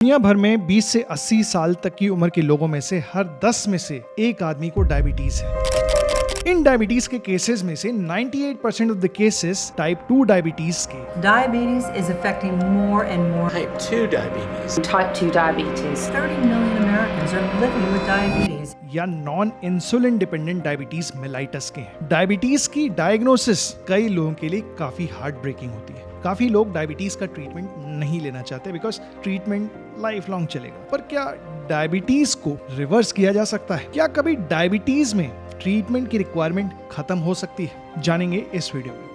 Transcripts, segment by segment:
दुनिया भर में 20 से 80 साल तक की उम्र के लोगों में से हर 10 में से एक आदमी को डायबिटीज है। इन डायबिटीज के केसेस में से 98% of the cases type 2 diabetes के। Diabetes is affecting more and more. Type 2 diabetes. Type 2 diabetes. 30 million Americans are living with diabetes. या non insulin dependent diabetes mellitus के हैं। डायबिटीज की diagnosis कई लोगों के लिए काफी हार्ट ब्रेकिंग होती है। काफी लोग डायबिटीज का ट्रीटमेंट नहीं लेना चाहते बिकॉज ट्रीटमेंट लाइफ लॉन्ग चलेगा। पर क्या डायबिटीज को रिवर्स किया जा सकता है? क्या कभी डायबिटीज में ट्रीटमेंट की रिक्वायरमेंट खत्म हो सकती है? जानेंगे इस वीडियो में।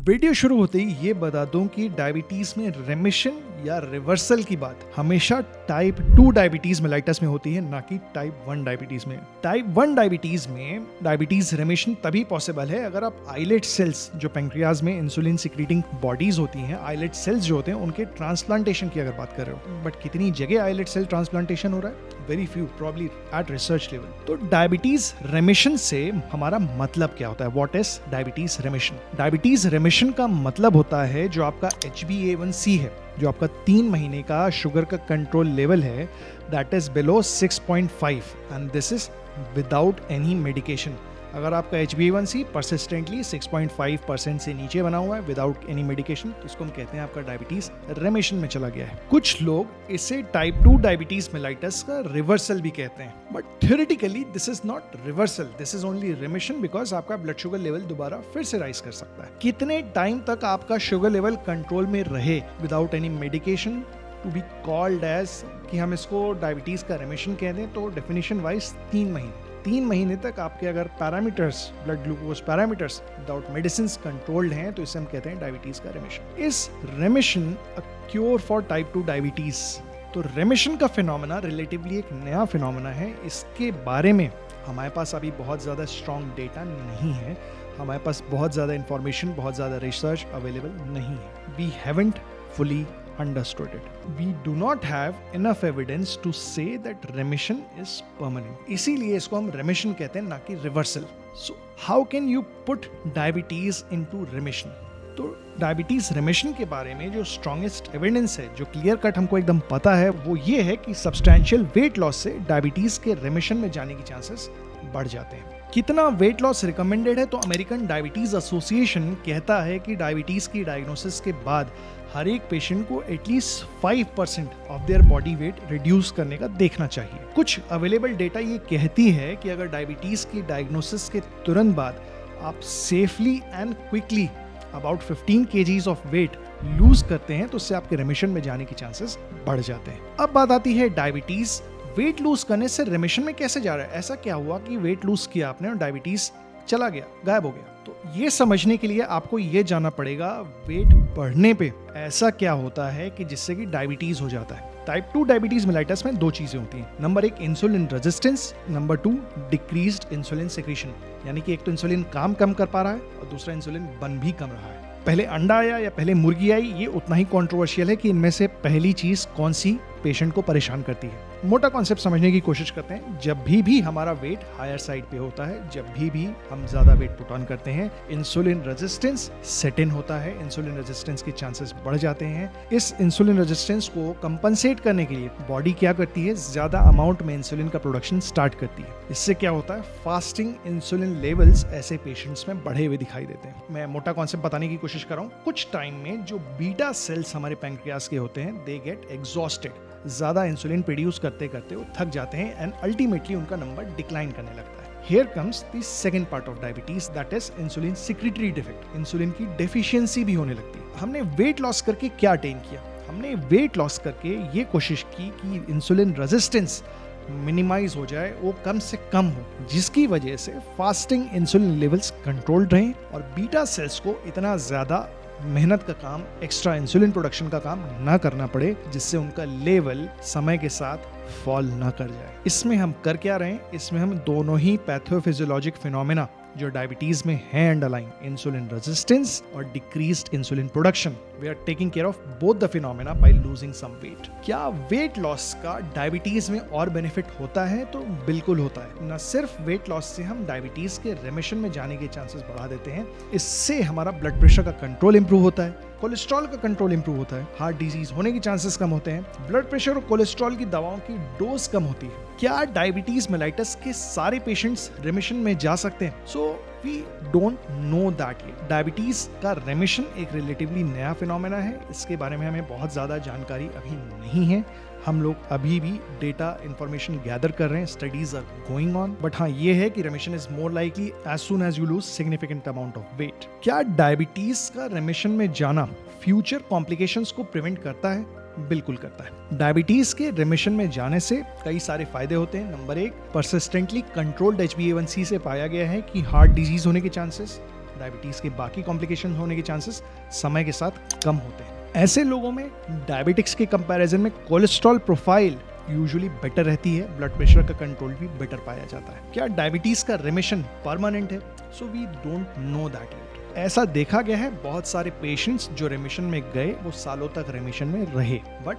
वीडियो शुरू होते ही ये बता दूं कि डायबिटीज में रेमिशन या रिवर्सल की बात हमेशा टाइप 2 डायबिटीज मेलाइटस में होती है, ना कि टाइप 1 डायबिटीज में। टाइप 1 डायबिटीज में डायबिटीज रेमिशन तभी पॉसिबल है अगर आप आइलेट सेल्स, जो पैंक्रियाज में इंसुलिन सिक्रीटिंग बॉडीज होती हैं, आइलेट सेल्स जो होते हैं, उनके ट्रांसप्लांटेशन की अगर बात कर रहे हो। बट कितनी जगह आइलेट सेल ट्रांसप्लांटेशन हो रहा है? Very few, probably eight research level. तो डायबिटीज रेमिशन से हमारा मतलब क्या होता है? What is diabetes रेमिशन? डायबिटीज रेमिशन का मतलब होता है जो आपका HbA1c है, जो आपका 3 महीने का शुगर का कंट्रोल लेवल है, that is below 6.5 and this is without any medication. अगर आपका HbA1c परसिस्टेंटली 6.5% से नीचे बना हुआ है विदाउट एनी मेडिकेशन, तो इसको हम कहते हैं आपका डायबिटीज रेमिशन में चला गया है। कुछ लोग इसे टाइप 2 डायबिटीज मेलाइटस का रिवर्सल भी कहते हैं, but theoretically this is not reversal, this is only रेमिशन because आपका ब्लड शुगर लेवल दोबारा फिर से राइज कर सकता है। कितने टाइम तक आपका शुगर लेवल कंट्रोल में रहे without any medication to be called as कि हम इसको डायबिटीज का रेमिशन कह दें, तो डेफिनेशन वाइज 3 महीने। 3 महीने तक आपके अगर parameters, blood glucose parameters without medicine controlled हैं, तो इसे हम कहते हैं डायबिटीज का रेमिशन। इस रेमिशन a cure for type 2 diabetes. तो रेमिशन का फिनोमेना रिलेटिवली एक नया फिनोमेना है। इसके बारे में हमारे पास अभी बहुत ज़्यादा स्ट्रॉन्ग डेटा नहीं है, हमारे पास बहुत ज़्यादा इंफॉर्मेशन, बहुत ज़्यादा रिसर्च अवेलेबल नहीं है। We haven't fully understood it. We do not have enough evidence to say that remission is permanent. इसीलिए इसको हम remission कहते हैं, ना कि reversal. So how can you put diabetes into remission? तो डायबिटीज रेमिशन के बारे में जो स्ट्रॉन्गेस्ट एविडेंस है, जो क्लियर कट हमको एकदम पता है, वो ये है कि सब्सटैंशियल वेट लॉस से डायबिटीज के रेमिशन में जाने की चांसेस बढ़ जाते हैं। कितना वेट लॉस रिकमेंडेड है? तो अमेरिकन डायबिटीज एसोसिएशन कहता है कि डायबिटीज की डायग्नोसिस के बाद हर एक पेशेंट को at least 5% of their body weight reduce करने का देखना चाहिए। कुछ अवेलेबल डेटा ये कहती है कि अगर डायबिटीज की डायग्नोसिस के तुरंत बाद आप safely and quickly about 15 kgs of weight lose करते हैं, तो उससे आपके रेमिशन में जाने की चांसेस बढ़ जाते हैं। अब बात आती है डायबिटीज वेट लूज करने से रेमिशन में कैसे जा रहा है? ऐसा क्या हुआ कि वेट लूज किया आपने और डायबिटीज चला गया, गायब हो गया? तो ये समझने के लिए आपको ये जानना पड़ेगा वेट बढ़ने पे ऐसा क्या होता है कि जिससे कि डायबिटीज हो जाता है। टाइप 2 डायबिटीज मेलाइटस में 2 चीजें होती हैं। Number 1 insulin resistance, number 2 decreased insulin secretion. यानी कि एक तो इंसुलिन काम कम कर पा रहा है और दूसरा इंसुलिन बन भी कम रहा है। पहले अंडा आया या पहले मुर्गी आई, ये उतना ही कंट्रोवर्शियल है कि इनमें से पहली चीज कौन सी पेशेंट को परेशान करती है। मोटा कॉन्सेप्ट समझने की कोशिश करते हैं। जब भी हमारा वेट हायर साइड पे होता है, जब भी हम ज्यादा वेट पुट ऑन करते हैं, इंसुलिन रेजिस्टेंस सेट इन होता है, इंसुलिन रेजिस्टेंस के चांसेस बढ़ जाते हैं। इस इंसुलिन रेजिस्टेंस को कंपनसेट करने के लिए बॉडी क्या करती है? ज्यादा अमाउंट में इंसुलिन का प्रोडक्शन स्टार्ट करती है। इससे क्या होता है? फास्टिंग इंसुलिन लेवल्स ऐसे पेशेंट्स में बढ़े हुए दिखाई देते हैं। मैं मोटा कॉन्सेप्ट बताने की कोशिश कर रहा हूँ। कुछ टाइम में जो बीटा सेल्स हमारे पैंक्रियाज के होते हैं, दे गेट एग्जॉस्टेड। ज्यादा इंसुलिन प्रोड्यूस करते करते वो थक जाते हैं एंड अल्टीमेटली उनका नंबर डिक्लाइन करने लगता है। Here comes the second part of diabetes, that is insulin secretory defect. Insulin की डेफिशिएंसी भी होने लगती है। हमने वेट लॉस करके क्या अटेन किया? हमने वेट लॉस करके ये कोशिश की कि इंसुलिन रेजिस्टेंस मिनिमाइज हो जाए, वो कम से कम हो, जिसकी वजह से फास्टिंग इंसुलिन लेवल्स कंट्रोल्ड रहें और बीटा सेल्स को इतना ज्यादा मेहनत का काम, एक्स्ट्रा इंसुलिन प्रोडक्शन का काम ना करना पड़े, जिससे उनका लेवल समय के साथ फॉल ना कर जाए। इसमें हम कर क्या रहे हैं? इसमें हम दोनों ही पैथोफिजियोलॉजिक फिनोमेना जो डायबिटीज में है अंडरलाइन, इंसुलिन रेजिस्टेंस और decreased insulin production, we are taking care of both the phenomena by losing some weight. क्या वेट लॉस का डायबिटीज में और बेनिफिट होता है? तो बिल्कुल होता है। न सिर्फ वेट लॉस से हम डायबिटीज के रेमिशन में जाने के चांसेस बढ़ा देते हैं, इससे हमारा ब्लड प्रेशर का कंट्रोल इंप्रूव होता है, कोलेस्ट्रॉल का कंट्रोल इंप्रूव होता है, हार्ट डिजीज होने के चांसेस कम होते हैं, ब्लड प्रेशर और कोलेस्ट्रॉल की दवाओं की डोज कम होती है। क्या डायबिटीज मेलाइटस के सारे पेशेंट्स रेमिशन में जा सकते हैं? So we don't know that yet. Diabetes का रेमिशन एक रिलेटिवली नया फिनोमेना है, इसके बारे में हमें बहुत ज्यादा जानकारी अभी नहीं है। हम लोग अभी भी डेटा इंफॉर्मेशन गैदर कर रहे हैं, studies are going on, but हाँ ये है कि remission is more likely as soon as you lose significant amount of weight. क्या डायबिटीज का रेमिशन में जाना फ्यूचर कॉम्प्लिकेशंस को प्रिवेंट करता है? बिल्कुल करता है। डायबिटीज के रेमिशन में जाने से कई सारे फायदे होते हैं। नंबर 1, परसिस्टेंटली कंट्रोल्ड HbA1c से पाया गया है कि हार्ट डिजीज होने के चांसेस, डायबिटीज के बाकी कॉम्प्लिकेशन होने के चांसेस समय के साथ कम होते हैं। ऐसे लोगों में डायबिटिक्स के कंपैरिजन में कोलेस्ट्रॉल प्रोफाइल यूजुअली बेटर रहती है, ब्लड प्रेशर का कंट्रोल भी बेटर पाया जाता है। क्या डायबिटीज का रेमिशन परमानेंट है? So we don't know that yet. ऐसा देखा गया है, बहुत सारे पेशेंट्स जो रेमिशन में गए वो सालों तक रेमिशन में रहे, but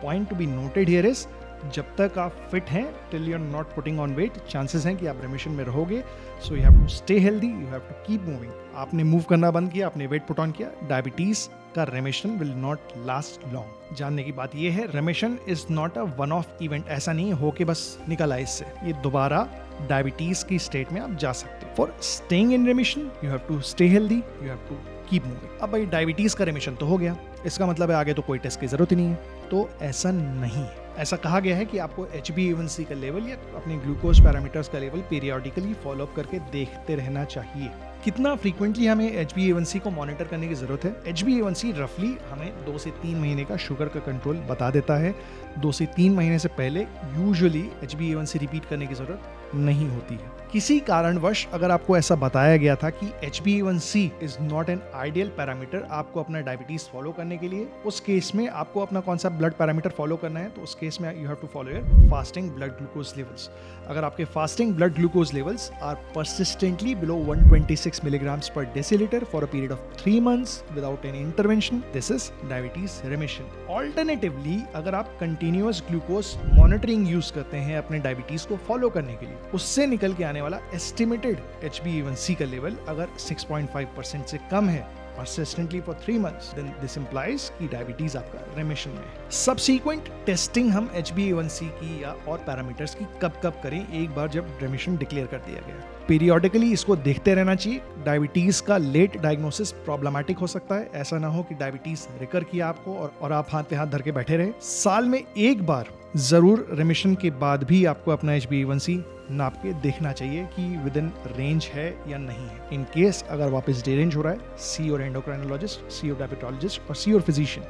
point to be noted here is जब तक आप फिट हैं, till you are not putting on weight, chances हैं कि आप रेमिशन में रहोगे। So you have to stay healthy, you have to keep moving. आपने मूव करना बंद किया, आपने वेट पुट ऑन किया, डायबिटीज का remission will not last long. जानने की बात यह है, remission is not a one off event. ऐसा नहीं हो के बस निकल आए इससे, ये दोबारा डायबिटीज की स्टेट में आप जा सकते हो। For staying in remission you have to stay healthy, you have to keep moving. अब भाई डायबिटीज का रेमिशन तो हो गया, इसका मतलब है आगे तो कोई टेस्ट की जरूरत ही नहीं है। तो ऐसा नहीं है। ऐसा कहा गया है कि आपको HbA1c का लेवल या अपने ग्लूकोज पैरामीटर्स का लेवल पीरियोडिकली फॉलो अप करके देखते रहना चाहिए। कितना फ्रीक्वेंटली हमें HbA1c को मॉनिटर करने की जरूरत है? HbA1c रफली हमें 2 से 3 महीने का शुगर का कंट्रोल बता देता है। 2 से 3 महीने से पहले यूजुअली HbA1c रिपीट करने की जरूरत नहीं होती है। किसी कारणवश अगर आपको ऐसा बताया गया था कि HbA1c is not an ideal parameter आपको अपना डायबिटीज फॉलो करने के लिए, उस केस में आपको अपना कौन सा ब्लड पैरामीटर फॉलो करना है? तो उस केस में you have to follow your fasting blood glucose levels. अगर आपके fasting blood glucose levels are persistently below 126 milligrams per deciliter for a period of 3 months without any intervention, this is diabetes remission. Alternatively, अगर आप continuous glucose monitoring use करते हैं अपने diabetes को follow करने के लिए, उससे निकल के आने वाला estimated HbA1c का लेवल अगर 6.5% से कम है persistently for 3 months, then this implies कि डायबिटीज आपका रेमिशन में है। Subsequent टेस्टिंग हम HbA1c की या और पैरामीटर्स की कब करें? एक बार जब रेमिशन डिक्लेयर कर दिया गया। पीरियोडिकली इसको देखते रहना चाहिए। डायबिटीज का लेट डायग्नोसिस प्रॉब्लमेटिक हो सकता है। ऐसा ना हो कि डायबिटीज रिकर किया आपको और आप हाथ पे हाथ धर के बैठे रहे। साल में एक बार जरूर रेमिशन के बाद भी आपको अपना HbA1c नाप के देखना चाहिए कि विद इन रेंज है या नहीं है। इन केस अगर वापस डिरेंज हो रहा है, see your endocrinologist, see your diabetologist और सी योर फिजिशियन।